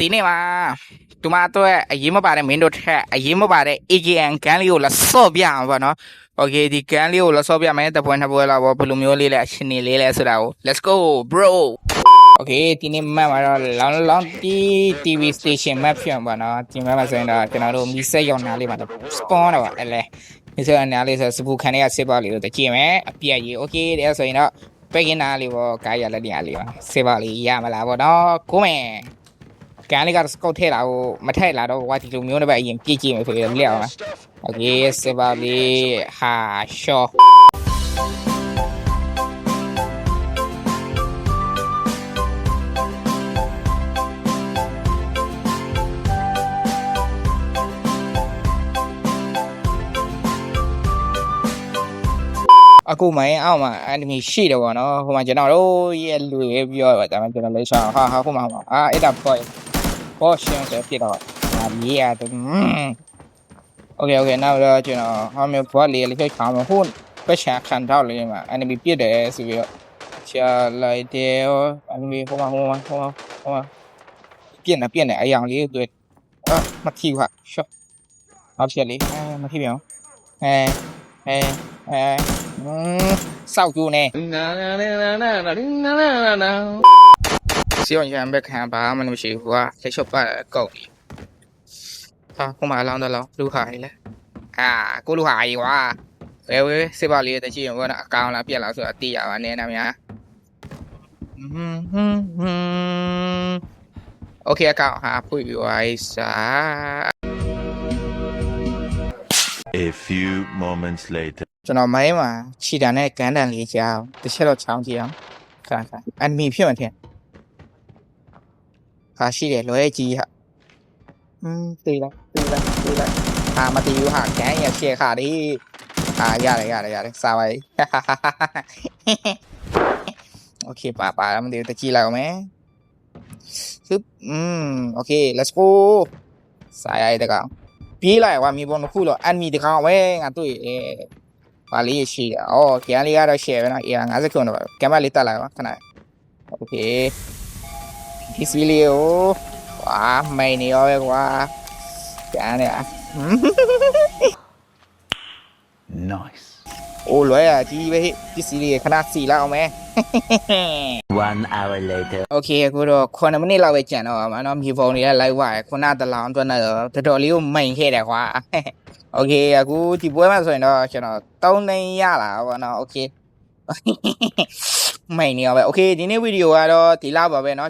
ဒီနေ့မှာဒီမှာတော့အရေးမပါတဲ့မင်းတို့ထက်အရေးမပါတဲ့ AKN ကန်လေးကိုလာဆော့ပြအောင်ပေါ့နော်။ Okay ဒီကန်လေးကိုလာဆော့ပြမယ်တပွဲနှစ်ပွဲလောက်ပေါ့ဘယ်လိုမျိုးလေးလဲအရှင်နေလေးလဲဆိုတာကို Let's go bro Okay ဒီနေ့မှတ်မှာတော့ long TV station map ဖြစ်ပါတော့ဒီမှာဆိုရင်တော့ကျွန်တော်တို့မီဆက်ရောက်နားလေးမှာတော့ spawn တော့အဲ့လေဒီဆိုနားလေးဆိုစပူခံရစစ်ပါလေးကိုတကြည့်မယ်အပြည့်ကြီး Okay တဲ့ဆိုရင်တော့ပဲကင်းနားလေးပေါ့ကားရလက်နေရလေးပါစစ်ပါလေးရမလားပေါ့နော်ကိုမယ်ကန်လေးကစကောက်ထဲလာကိုမထိုက်လာတော့ဝါဒီလိုမျိုးနဲ့ပဲအရင်ပြည့်ကြည့်မယ်ဆိုရင်လက်အောင်လားโอเคစစ်ပါလေးဟာရှော့အခုမှအောက်မှာအန်မီရှိတယ်ပေါ့နော်ဟိုမှာကျွန်တော်တို့ရဲ့လူတွေပြောပါဒါမှကျွန်တော်လေးဆောင်ဟာဟိုမှာအဲ့ဒါဘောရှင်းတယ်ပြတော့ဒါမြေရတယ်Okay နောက်တော့ကျွန်တော်ဟောမျိုးဘောလေးလေးချောင်းမဟုတ်ပတ်ချာခံတော့လေးမှာအန်မီပြစ်တယ်ဆိုပြီးတော့ချာလိုက်တယ်အန်မီဟိုမှာပြစ်နေအယောင်လေးတွေ့မထီဘူးဟာရှော့နောက်ဖြစ်လေမထီပြန်စောက်ကျိုးနေစီအောင်ရံဘက်ခံဘာမှမရှိဘူးကွာလက်ချော့ပတ်ကောက်ဟာဟိုမှာလောင်းတော့လူဟာလေကိုလူဟာကြီးကွာဝဲစစ်ပါလေးတချိရင်ဘောနော်အကောင်လားပြက်လားဆိုတာသိရပါနဲ့နာမည်โอเคအကောင်ဟာဖွင့်ပြီးသွားပြီစာ A few moments later ကျွန်တော်မိုင်းမှာခြိတန်နဲ့ကန်းတန်လေးကြားအောင်တစ်ချက်တော့ချောင်းကြည့်အောင်ခါအန်မီဖြစ်မှထင်ဟာရှိတယ်လွဲကြီးဟာตีလိုက်ဟာမတီးဘူးဟာကန်းရရှေ့ခါဒီဟာရတယ်စားပါโอเคပါမတီးတကြည့်လိုက်အောင်မယ်โอเค let's go စားရတဲ့ကောင်ပြေးလိုက်ကွာမြေပေါ်တစ်ခုတော့အန်မီတကောင်ပဲငါတွေ့ပါလေးရှိတယ်။ကျန်လေးကတော့ share ပဲနော်။50ခုတော့ပါ။ကင်မလေးတက်လိုက်ပါခဏ။ Okay ။ဒီစီလေးကိုဝါမိန်နေရောပဲကွာ။ကျန်နေNice အိုးလွယ်ရကြီးပဲဒီစီလေးခဏစီလိုက်အောင်မယ်1 hour later Okay အခုတော့9မိနစ်လောက်ပဲကျန်တော့ပါနော်မြေပုံတွေက live ဝါရခုနတလောင်အတွက်တော့တော်တော်လေးကိုမိန်ခဲ့တယ်ကွာOkay အခုဒီပွဲမှာဆိုရင်တော့ကျွန်တော်3သိန်းရလာပါတော့ Okay မိန်နေရောပဲ Okay ဒီနေ့ဗီဒီယိုကတော့ဒီလောက်ပါပဲเนาะ